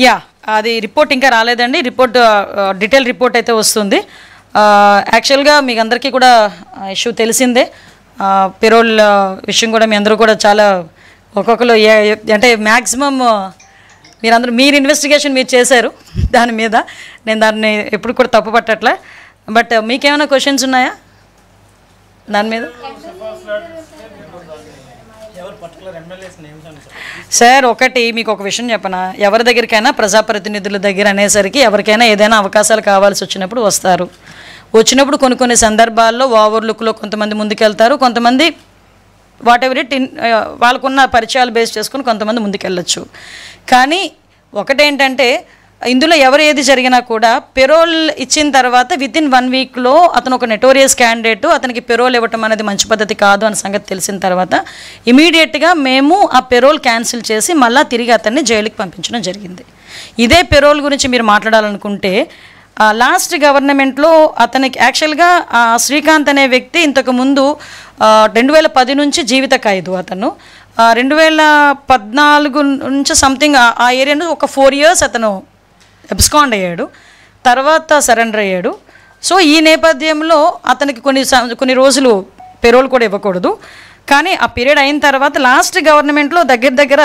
Yeah, అది report ఇంకా రాలేదండి. రిపోర్ట్ డీటెయిల్ రిపోర్ట్ అయితే వస్తుంది. యాక్చువల్గా మీకు అందరికీ కూడా ఇష్యూ తెలిసిందే. పెరోల్ విషయం కూడా మీ అందరూ కూడా చాలా ఒక్కొక్కరు అంటే మ్యాక్సిమం మీరు ఇన్వెస్టిగేషన్ మీరు చేశారు దాని మీద. నేను దాన్ని ఎప్పుడు కూడా తప్పు పట్టట్లే. బట్ మీకేమైనా క్వశ్చన్స్ ఉన్నాయా దాని మీద? సార్, ఒకటి మీకు ఒక విషయం చెప్పనా, ఎవరి దగ్గరికైనా ప్రజాప్రతినిధుల దగ్గర అనేసరికి ఎవరికైనా ఏదైనా అవకాశాలు కావాల్సి వచ్చినప్పుడు వస్తారు. వచ్చినప్పుడు కొన్ని సందర్భాల్లో ఓవర్లుక్లో కొంతమంది ముందుకెళ్తారు, కొంతమంది వాట్ ఎవర్ ఇట్ వాళ్ళకున్న పరిచయాలు బేస్ చేసుకుని కొంతమంది ముందుకెళ్ళచ్చు. కానీ ఒకటేంటంటే ఇందులో ఎవరు ఏది జరిగినా కూడా పెరోల్ ఇచ్చిన తర్వాత వితిన్ 1 వీక్లో అతను ఒక నెటోరియస్ క్యాండిడేట్, అతనికి పెరోల్ ఇవ్వటం అనేది మంచి పద్ధతి కాదు అన్న సంగతి తెలిసిన తర్వాత ఇమీడియట్గా మేము ఆ పెరోల్ క్యాన్సిల్ చేసి మళ్ళీ తిరిగి అతన్ని జైలుకి పంపించడం జరిగింది. ఇదే పెరోల్ గురించి మీరు మాట్లాడాలనుకుంటే లాస్ట్ గవర్నమెంట్లో అతనికి యాక్చువల్గా శ్రీకాంత్ అనే వ్యక్తి ఇంతకుముందు 2010 నుంచి జీవిత ఖైదు, అతను 2014 నుంచి సంథింగ్ ఆ ఏరియాలో ఒక 4 years అతను అబ్స్కాండ్ అయ్యాడు, తర్వాత సరెండర్ అయ్యాడు. సో ఈ నేపథ్యంలో అతనికి కొన్ని రోజులు పెరోల్ కూడా ఇవ్వకూడదు. కానీ ఆ పీరియడ్ అయిన తర్వాత లాస్ట్ గవర్నమెంట్లో దగ్గర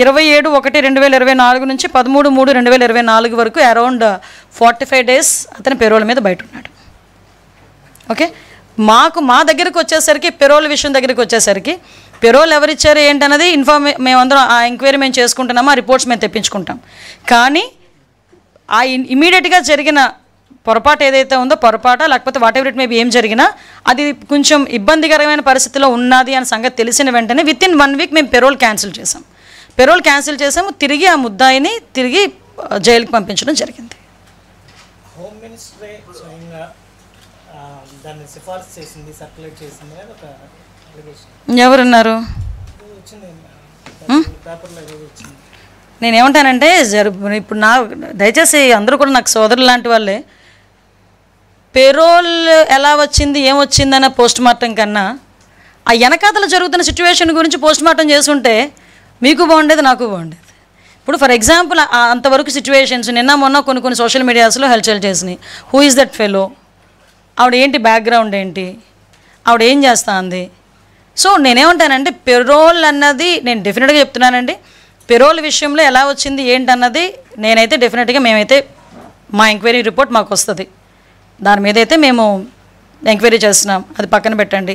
27/1/2024 నుంచి 13/3/2024 వరకు అరౌండ్ 45 days అతని పెరోల్ మీద బయట ఉన్నాడు. ఓకే, మా దగ్గరకు వచ్చేసరికి పెరోల్ విషయం దగ్గరికి వచ్చేసరికి పెరోల్ ఎవరిచ్చారు ఏంటన్నది మేమందరం ఆ ఎంక్వైరీ మేము చేసుకుంటున్నాము, ఆ రిపోర్ట్స్ మేము తెప్పించుకుంటాం. కానీ ఆ ఇమీడియట్గా జరిగిన పొరపాటు ఏదైతే ఉందో పొరపాట లేకపోతే వాట్ ఎవర్ ఇట్ మేబీ ఏం జరిగినా అది కొంచెం ఇబ్బందికరమైన పరిస్థితిలో ఉన్నది అనే సంగతి తెలిసిన వెంటనే వితిన్ 1 week మేము పెరోల్ క్యాన్సిల్ చేసాము. తిరిగి ఆ ముద్దాయిని తిరిగి జైలుకి పంపించడం జరిగింది. హోమ్ మినిస్ట్రీ స్వయంగా దాన్ని సిఫార్సు చేసింది, సర్క్యులేట్ చేసింది అని ఒక అలిగేషన్ ఎవరున్నారు? నేనేమంటానంటే ఇప్పుడు దయచేసి అందరూ కూడా నాకు సోదరులు లాంటి వాళ్ళే. పెరోల్ ఎలా వచ్చింది ఏమొచ్చిందన్న పోస్ట్ మార్టం కన్నా ఆ వెనకాతలు జరుగుతున్న సిచ్యువేషన్ గురించి పోస్ట్ మార్టం చేసుంటే మీకు బాగుండేది, నాకు బాగుండేది. ఇప్పుడు ఫర్ ఎగ్జాంపుల్ అంతవరకు సిచ్యువేషన్స్ నిన్న మొన్న కొన్ని సోషల్ మీడియాస్లో హల్చల్ చేసినాయి. హూ ఈజ్ దట్ ఫెలో, ఆవిడ ఏంటి బ్యాక్గ్రౌండ్ ఏంటి, ఆవిడ ఏం చేస్తా ఉంది. సో నేనేమంటానంటే పెరోల్ అన్నది నేను డెఫినెట్గా చెప్తున్నానండి, పెరోల్ విషయంలో ఎలా వచ్చింది ఏంటన్నది నేనైతే డెఫినెట్గా మేమైతే మా ఎంక్వైరీ రిపోర్ట్ మాకు వస్తుంది, దాని మీద అయితే మేము ఎంక్వైరీ చేస్తున్నాం, అది పక్కన పెట్టండి.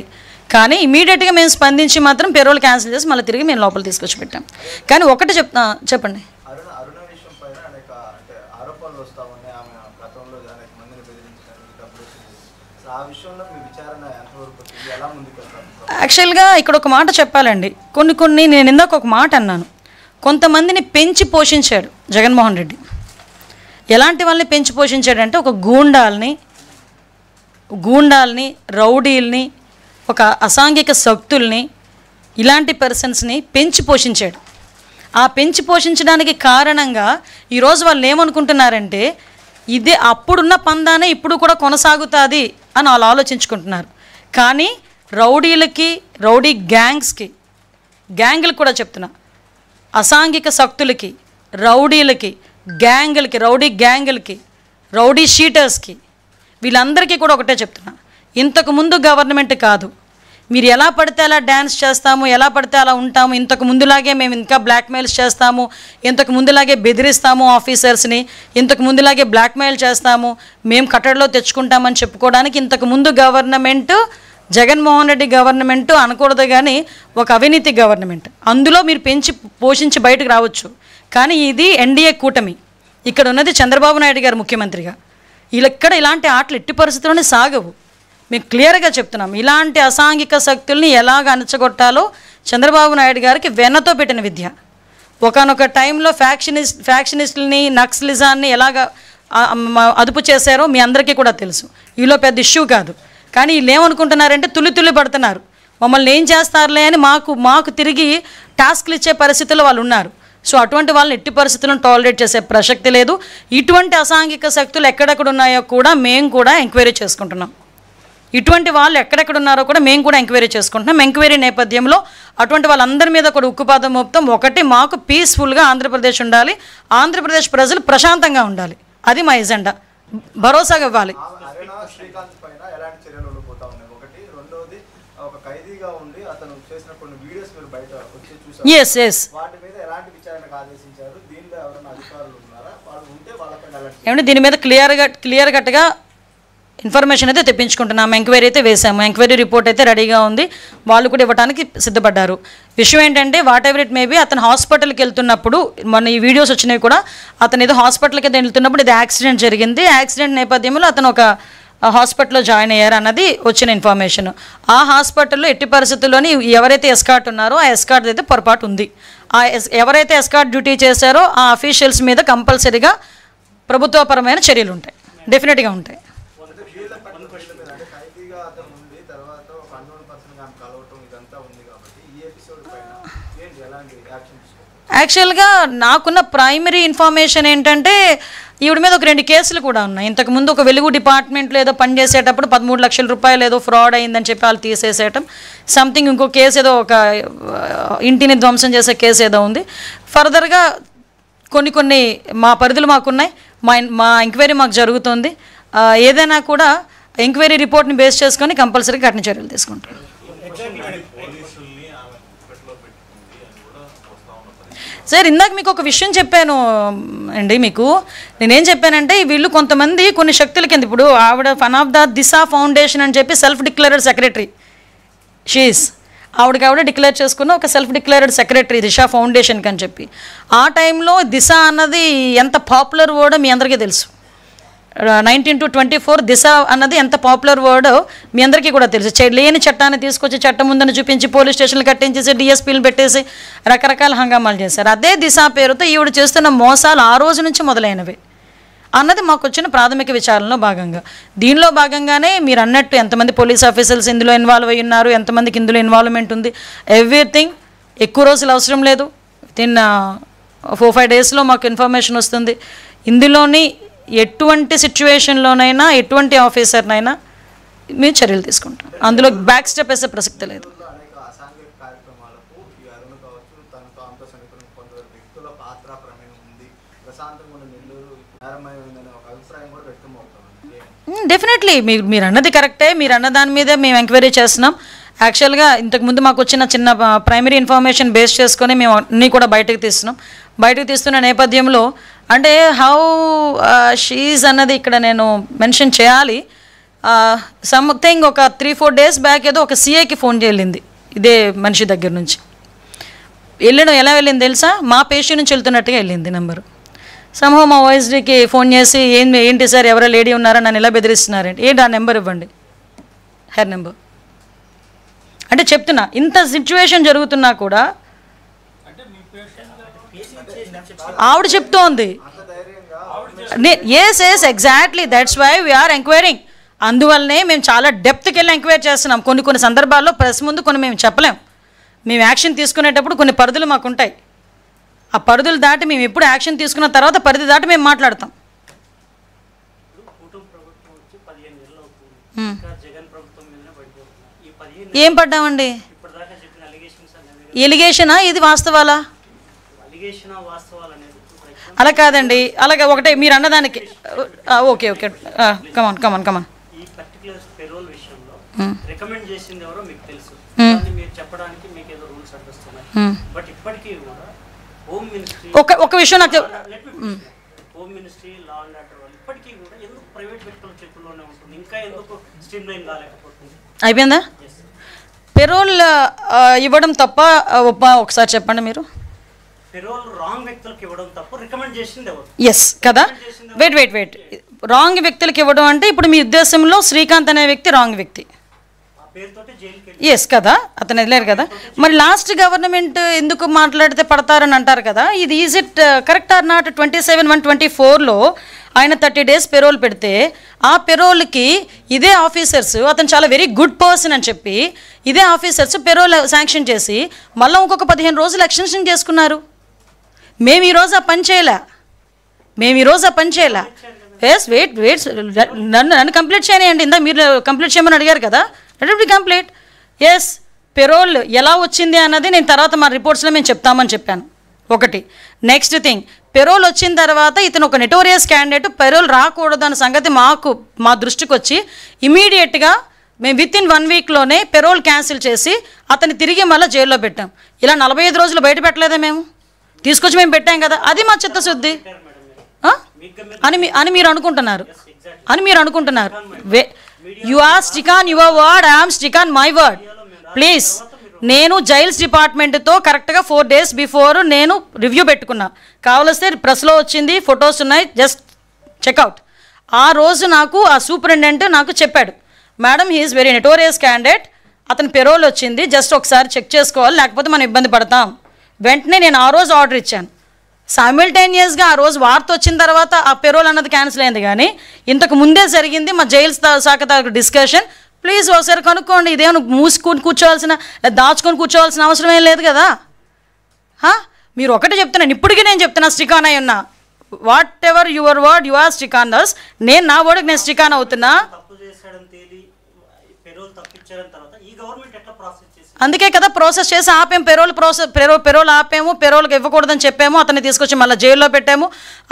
కానీ ఇమీడియట్గా మేము స్పందించి మాత్రం పెరోల్ క్యాన్సిల్ చేసి మళ్ళీ తిరిగి మేము లోపల తీసుకొచ్చి పెట్టాం. కానీ ఒకటి చెప్పండి. యాక్చువల్గా ఇక్కడ ఒక మాట చెప్పాలండి, కొన్ని నేను ఇందాక ఒక మాట అన్నాను, కొంతమందిని పెంచి పోషించాడు జగన్మోహన్ రెడ్డి. ఎలాంటి వాళ్ళని పెంచి పోషించాడంటే ఒక గూండాల్ని రౌడీల్ని, ఒక అసాంఘిక శక్తుల్ని, ఇలాంటి పర్సన్స్ని పెంచి పోషించాడు. ఆ పెంచి పోషించడానికి కారణంగా ఈరోజు వాళ్ళు ఏమనుకుంటున్నారంటే ఇదే అప్పుడున్న పందానే ఇప్పుడు కూడా కొనసాగుతుంది అని వాళ్ళు ఆలోచించుకుంటున్నారు. కానీ రౌడీలకి, రౌడీ గ్యాంగులకు కూడా చెప్తున్నా, అసాంఘిక శక్తులకి, రౌడీలకి, రౌడీ గ్యాంగులకి, రౌడీ షీటర్స్కి, వీళ్ళందరికీ కూడా ఒకటే చెప్తున్నా, ఇంతకుముందు గవర్నమెంట్ కాదు, మీరు ఎలా పడితే అలా డ్యాన్స్ చేస్తాము, ఎలా పడితే అలా ఉంటాము, ఇంతకు ముందులాగే మేము ఇంకా బ్లాక్మెయిల్స్ చేస్తాము, ఇంతకు ముందులాగే బెదిరిస్తాము ఆఫీసర్స్ని, ఇంతకు ముందులాగే బ్లాక్మెయిల్ చేస్తాము, మేము కట్టడిలో తెచ్చుకుంటామని చెప్పుకోవడానికి ఇంతకు ముందు గవర్నమెంట్ జగన్మోహన్ రెడ్డి గవర్నమెంట్ అనకూడదు, కానీ ఒక అవినీతి గవర్నమెంట్. అందులో మీరు పెంచి పోషించి బయటకు రావచ్చు. కానీ ఇది ఎన్డీఏ కూటమి, ఇక్కడ ఉన్నది చంద్రబాబు నాయుడు గారు ముఖ్యమంత్రిగా. ఇక్కడ ఇలాంటి ఆటలు ఎట్టి పరిస్థితుల్లోనే సాగవు. మేము క్లియర్గా చెప్తున్నాం, ఇలాంటి అసాంఘిక శక్తుల్ని ఎలాగ అణచగొట్టాలో చంద్రబాబు నాయుడు గారికి వెన్నతో పెట్టిన విద్య. ఒకనొక టైంలో ఫ్యాక్షనిస్టులని, నక్సలిజాన్ని ఎలాగ అదుపు చేశారో మీ అందరికీ కూడా తెలుసు. ఈలో పెద్ద ఇష్యూ కాదు. కానీ వీళ్ళు ఏమనుకుంటున్నారంటే తుల్లి పడుతున్నారు, మమ్మల్ని ఏం చేస్తారులే అని మాకు తిరిగి టాస్క్లు ఇచ్చే పరిస్థితుల్లో వాళ్ళు ఉన్నారు. సో అటువంటి వాళ్ళని ఎట్టి పరిస్థితులను టాలరేట్ చేసే ప్రసక్తి లేదు. ఇటువంటి అసాంఘిక శక్తులు ఎక్కడెక్కడ ఉన్నాయో కూడా మేము కూడా ఎంక్వైరీ చేసుకుంటున్నాం. ఇటువంటి వాళ్ళు ఎక్కడెక్కడ ఉన్నారో కూడా మేము కూడా ఎంక్వైరీ చేసుకుంటున్నాం. ఎంక్వైరీ నేపథ్యంలో అటువంటి వాళ్ళందరి మీద కూడా ఉక్కుపాదం మోపుతాం. ఒకటి, మాకు పీస్ఫుల్గా ఆంధ్రప్రదేశ్ ఉండాలి, ఆంధ్రప్రదేశ్ ప్రజలు ప్రశాంతంగా ఉండాలి. అది మా ఎజెండా. భరోసాగా ఇవ్వాలి. శ్రీకాంత్ పైన ఎలాంటి చర్యలు ఉండిపోతా ఉన్నాయి? ఒకటి. రెండోది, ఒక ఖైదీగా ఉండి అతను చేసిన కొన్ని వీడియోస్ మీరు బయట వచ్చి చూసారు. వాటి మీద ఎలాంటి విచారణకు ఆదేశించారు? దీనిలో ఎవరైనా అధికారులు ఉన్నారా? వాళ్ళు ఉంటే వాళ్ళపైన ఏమంటే దీని మీద క్లియర్ కట్గా ఇన్ఫర్మేషన్ అయితే తెప్పించుకుంటున్నాము. ఎంక్వైరీ అయితే వేసాము. ఎంక్వైరీ రిపోర్ట్ అయితే రెడీగా ఉంది. వాళ్ళు కూడా ఇవ్వడానికి సిద్ధపడ్డారు. విషయం ఏంటంటే, వాట్ ఎవర్ ఇట్ మేబీ, అతను హాస్పిటల్కి వెళ్తున్నప్పుడు, మన ఈ వీడియోస్ వచ్చినవి కూడా, అతను ఏదో హాస్పిటల్కి వెళ్తున్నప్పుడు ఇది యాక్సిడెంట్ జరిగింది. యాక్సిడెంట్ నేపథ్యంలో అతను ఒక హాస్పిటల్లో జాయిన్ అయ్యారు అన్నది వచ్చిన ఇన్ఫర్మేషన్. ఆ హాస్పిటల్లో ఎట్టి పరిస్థితుల్లోని ఎవరైతే ఎస్కార్ట్ ఉన్నారో ఆ ఎస్కార్ట్ అయితే పొరపాటు ఉంది. ఎవరైతే ఎస్కార్ట్ డ్యూటీ చేశారో ఆ అఫీషియల్స్ మీద కంపల్సరీగా ప్రభుత్వపరమైన చర్యలు ఉంటాయి, డెఫినెట్గా ఉంటాయి. యాక్చువల్గా నాకున్న ప్రైమరీ ఇన్ఫర్మేషన్ ఏంటంటే, ఈవిడ మీద ఒక 2 కేసులు కూడా ఉన్నాయి. ఇంతకుముందు ఒక వెలుగు డిపార్ట్మెంట్లో ఏదో పనిచేసేటప్పుడు 13 లక్షల రూపాయలు ఏదో ఫ్రాడ్ అయిందని చెప్పి వాళ్ళు తీసేసేయటం, సంథింగ్ ఇంకో కేసు ఏదో ఒక ఇంటిని ధ్వంసం చేసే కేసు ఏదో ఉంది. ఫర్దర్గా కొన్ని మా పరిధులు మాకున్నాయి. మా ఎంక్వైరీ మాకు జరుగుతుంది. ఏదైనా కూడా ఎంక్వైరీ రిపోర్ట్ని బేస్ చేసుకొని కంపల్సరీ కఠిన చర్యలు తీసుకుంటాం. సార్, ఇందాక మీకు ఒక విషయం చెప్పాను అండి. నేనేం చెప్పానంటే, వీళ్ళు కొంతమంది కొన్ని శక్తుల కింద, ఇప్పుడు ఆవిడ one of the Disha foundation అని చెప్పి సెల్ఫ్ డిక్లేర్డ్ సెక్రటరీ షీస్, ఆవిడ డిక్లేర్ చేసుకున్న ఒక సెల్ఫ్ డిక్లేర్డ్ సెక్రటరీ దిశా ఫౌండేషన్కి అని చెప్పి. ఆ టైంలో దిశ అన్నది ఎంత పాపులర్ వర్డ్ మీ అందరికీ తెలుసు. 19 to 24 దిశ అన్నది ఎంత పాపులర్ వర్డ్ మీ అందరికీ కూడా తెలుసు. లేని చట్టాన్ని తీసుకొచ్చి చట్టం ముందని చూపించి పోలీస్ స్టేషన్లు కట్టించేసి డిఎస్పీలు పెట్టేసి రకరకాల హంగామాలు చేశారు. అదే దిశ పేరుతో ఈవిడ చేస్తున్న మోసాలు ఆ రోజు నుంచి మొదలైనవి అన్నది మాకు వచ్చిన ప్రాథమిక విచారణలో భాగంగా. దీనిలో భాగంగానే మీరు అన్నట్టు ఎంతమంది పోలీస్ ఆఫీసర్స్ ఇందులో ఇన్వాల్వ్ అయ్యి ఉన్నారు, ఎంతమందికి ఇందులో ఇన్వాల్వ్మెంట్ ఉంది, ఎవ్రీథింగ్. ఎక్కువ రోజులు అవసరం లేదు, వితిన్ 4-5 డేస్లో మాకు ఇన్ఫర్మేషన్ వస్తుంది. ఇందులోని ఎటువంటి సిచ్యువేషన్లోనైనా ఎటువంటి ఆఫీసర్నైనా మేము చర్యలు తీసుకుంటాం. అందులో బ్యాక్ స్టెప్ వేసే ప్రసక్తి లేదు. డెఫినెట్లీ మీరు అన్నది కరెక్టే. మీరు అన్న దాని మీద మేము ఎంక్వైరీ చేస్తున్నాం. యాక్చువల్గా ఇంతకుముందు మాకు వచ్చిన చిన్న ప్రైమరీ ఇన్ఫర్మేషన్ బేస్ చేసుకొని మేము అన్నీ కూడా బయటకు తీస్తున్న నేపథ్యంలో, అంటే హౌ షీజ్ అన్నది ఇక్కడ నేను మెన్షన్ చేయాలి. సంథింగ్ ఒక 3-4 డేస్ బ్యాక్ ఏదో ఒక సిఐకి ఫోన్ చేయాలింది ఇదే మనిషి దగ్గర నుంచి. ఎలా వెళ్ళింది తెలుసా? మా పేషెంట్ నుంచి వెళ్తున్నట్టుగా వెళ్ళింది నెంబరు. సంహో మా ఓఎస్డీకి ఫోన్ చేసి ఏంటి సార్, ఎవరో లేడీ ఉన్నారా, నన్ను ఇలా బెదిరిస్తున్నారంటే, ఏంటి ఆ నెంబర్ ఇవ్వండి, హెర్ నెంబర్ అంటే చెప్తున్నా. ఇంత సిచ్యువేషన్ జరుగుతున్నా కూడా ఆవిడ చెప్తోంది. Yes exactly, that's why we are enquiring. అందువల్లనే మేము చాలా డెప్త్కి వెళ్ళి ఎంక్వైరీ చేస్తున్నాం. కొన్ని సందర్భాల్లో ప్రెస్ ముందు కొన్ని మేము చెప్పలేం. మేము యాక్షన్ తీసుకునేటప్పుడు కొన్ని పరిధులు మాకు ఉంటాయి. ఆ పరిధులు దాటి మేము ఎప్పుడు యాక్షన్ తీసుకున్న తర్వాత పరిధి దాటి మేము మాట్లాడతాం. ఏం పడ్డామండి? ఎలిగేషనా ఇది వాస్తవాలా? అలా కాదండి, అలాగే ఒకటే మీరు అన్నదానికి. ఓకే కమాన్ ఈ పర్టిక్యులర్ పెరోల్ విషయంలో రికమెండ్ చేసింది ఎవరో మీకు తెలుసు, మీరు చెప్పడానికి మీకు ఏదో రూల్స్ అనిపిస్తున్నాయి. బట్ ఇప్పటికీ కూడా హోమ్ మినిస్ట్రీ ఒక విషయం నాకు home ministry, law and order వాళ్ళు ఇప్పటికీ కూడా ఎందుకు ప్రైవేట్ వ్యక్తుల చేతుల్లోనే ఉంటుంది? ఇంకా ఎందుకు స్ట్రీమ్ లైన్ కాలేకపోతుంది? అయిపోయిందా? పెరోల్ ఇవ్వడం తప్ప ఒకసారి చెప్పండి మీరు. పెరోల్ రాంగ్ వ్యక్తులకు ఇవ్వడం తప్ప రికమెండ్ చేసింది ఎవరు? ఎస్ కదా. వెయిట్ రాంగ్ వ్యక్తులకు ఇవ్వడం అంటే ఇప్పుడు మీ ఉద్దేశంలో శ్రీకాంత్ అనే వ్యక్తి రాంగ్ వ్యక్తి. ఎస్ కదా, అతను వెళ్ళారు కదా. మరి లాస్ట్ గవర్నమెంట్ ఎందుకు మాట్లాడితే పడతారని అంటారు కదా. ఇది is it correct or not? 27/1/24లో ఆయన 30 డేస్ పెరోల్ పెడితే ఆ పెరోల్కి ఇదే ఆఫీసర్స్, అతను చాలా వెరీ గుడ్ పర్సన్ అని చెప్పి ఇదే ఆఫీసర్స్ పెరోల్ శాంక్షన్ చేసి మళ్ళీ ఇంకొక 15 రోజులు ఎక్స్టెన్షన్ చేసుకున్నారు. మేము ఈరోజు ఆ పని చేయలే. ఎస్ వెయిట్ నన్ను కంప్లీట్ చేయనియండి. ఇందా మీరు కంప్లీట్ చేయమని అడిగారు కదా, let be complete. Yes, parole ఎలా వచ్చింది అన్నది నేను తర్వాత మా రిపోర్ట్స్లో మేము చెప్తామని చెప్పాను. ఒకటి. నెక్స్ట్ థింగ్, పెరోల్ వచ్చిన తర్వాత ఇతను ఒక నెటోరియస్ క్యాండిడేట్, పెరోల్ రాకూడదు అన్న సంగతి మా దృష్టికి వచ్చి ఇమీడియట్గా మేము విత్ ఇన్ 1 వీక్లోనే పెరోల్ క్యాన్సిల్ చేసి అతన్ని తిరిగి మళ్ళీ జైల్లో పెట్టాం. ఇలా 45 రోజులు బయట పెట్టలేదా మేము? తీసుకొచ్చి మేము పెట్టాం కదా, అది మా చిత్తశుద్ధి అని మీరు అనుకుంటున్నారు. You are stick on your word, I am stick on my word. Please, నేను జైల్స్ డిపార్ట్మెంట్తో కరెక్ట్గా 4 days బిఫోర్ నేను రివ్యూ పెట్టుకున్నా. కావలిస్తే ప్రెస్లో వచ్చింది, ఫొటోస్ ఉన్నాయి, జస్ట్ చెక్అవుట్. ఆ రోజు నాకు ఆ సూపరింటెండెంట్ నాకు చెప్పాడు, madam he is very notorious candidate, అతని పెరోల్ వచ్చింది, జస్ట్ ఒకసారి చెక్ చేసుకోవాలి, లేకపోతే మనం ఇబ్బంది పడతాం. వెంటనే నేను ఆ రోజు ఆర్డర్ ఇచ్చాను. సైమిల్టేనియస్గా ఆ రోజు వార్త వచ్చిన తర్వాత ఆ పెరోల్ అన్నది క్యాన్సిల్ అయింది. కానీ ఇంతకు ముందే జరిగింది మా జైల్స్ శాఖ డిస్కషన్. ప్లీజ్ ఒకసారి కనుక్కోండి, ఇదేమో మూసుకొని కూర్చోవాల్సిన, దాచుకొని కూర్చోవాల్సిన అవసరం ఏం లేదు కదా. మీరు ఒకటే చెప్తున్నాను, ఇప్పటికీ నేను చెప్తున్నా, స్టిక్ ఆన్ అయి ఉన్నా. Whatever your word, you are stick on thus. నేను నా వర్డ్కి నేను స్టిక్ ఆన్ అవుతున్నా. అందుకే కదా ప్రాసెస్ చేసి ఆపాము, పెరోల్ ఆపాము, పెరోల్కి ఇవ్వకూడదని చెప్పాము, అతన్ని తీసుకొచ్చి మళ్ళీ జైల్లో పెట్టాము.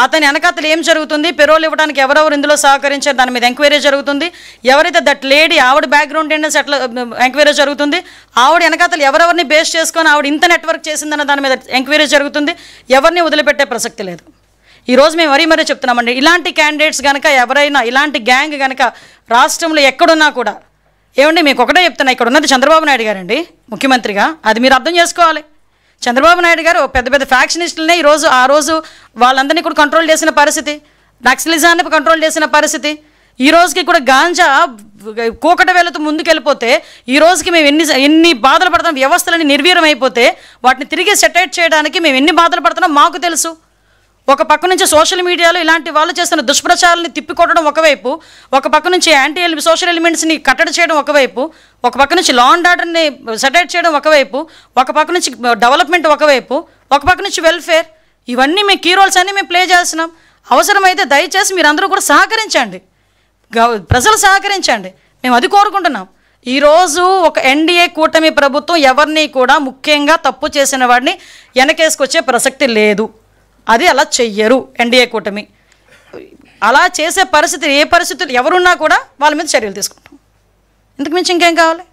అతని వెనకాతలు ఏం జరుగుతుంది, పెరోల్ ఇవ్వడానికి ఎవరెవరు ఇందులో సహకరించారు దాని మీద ఎంక్వైరీ జరుగుతుంది. ఎవరైతే దట్ లేడీ, ఆవిడ బ్యాక్గ్రౌండ్ ఏంటంటే ఎట్లా ఎంక్వైరీ జరుగుతుంది. ఆవిడ వెనకాతలు ఎవరెవరిని బేస్ చేసుకొని ఆవిడ ఇంత నెట్వర్క్ చేసిందన్న దాని మీద ఎంక్వైరీ జరుగుతుంది. ఎవరిని వదిలిపెట్టే ప్రసక్తి లేదు. ఈరోజు మేము మరీ చెప్తున్నామండి, ఇలాంటి క్యాండిడేట్స్ కనుక ఎవరైనా, ఇలాంటి గ్యాంగ్ కనుక రాష్ట్రంలో ఎక్కడున్నా కూడా, ఏమండి మీకు ఒకటే చెప్తున్నా, ఇక్కడ ఉన్నది చంద్రబాబు నాయుడు గారండి ముఖ్యమంత్రిగా, అది మీరు అర్థం చేసుకోవాలి. చంద్రబాబు నాయుడు గారు పెద్ద ఫ్యాక్షనిస్టులనే ఆ రోజు వాళ్ళందరినీ కూడా కంట్రోల్ చేసిన పరిస్థితి, నక్సలిజాన్ని కంట్రోల్ చేసిన పరిస్థితి. ఈ రోజుకి కూడా గాంజా కూకట వేలతో ముందుకెళ్ళిపోతే, ఈ రోజుకి మేము ఎన్ని బాధలు పడుతున్నాం, వ్యవస్థలని నిర్వీర్యం అయిపోతే వాటిని తిరిగి సెటైట్ చేయడానికి మేము ఎన్ని బాధలు పడుతున్నాం మాకు తెలుసు. ఒక పక్క నుంచి సోషల్ మీడియాలో ఇలాంటి వాళ్ళు చేస్తున్న దుష్ప్రచారాలని తిప్పికొట్టడం ఒకవైపు, ఒక పక్క నుంచి యాంటీ సోషల్ ఎలిమెంట్స్ని కట్టడి చేయడం ఒకవైపు, ఒక పక్క నుంచి లా అండ్ ఆర్డర్ని సెటైట్ చేయడం ఒకవైపు, ఒక పక్క నుంచి డెవలప్మెంట్ ఒకవైపు, ఒక పక్క నుంచి వెల్ఫేర్, ఇవన్నీ మేము కీ రోల్స్ అన్నీ మేము ప్లే చేస్తున్నాం. అవసరమైతే దయచేసి మీరందరూ కూడా సహకరించండి, ప్రజలు సహకరించండి, మేము అది కోరుకుంటున్నాం. ఈరోజు ఒక ఎన్డీఏ కూటమి ప్రభుత్వం ఎవరిని కూడా, ముఖ్యంగా తప్పు చేసిన వాడిని వెనకేసుకొచ్చే ప్రసక్తి లేదు. అది అలా చెయ్యరు ఎన్డీఏ కూటమి. అలా చేసే పరిస్థితి, ఏ పరిస్థితులు ఎవరున్నా కూడా వాళ్ళ మీద చర్యలు తీసుకుంటాం. ఇంతకు మించి ఇంకేం కావాలి?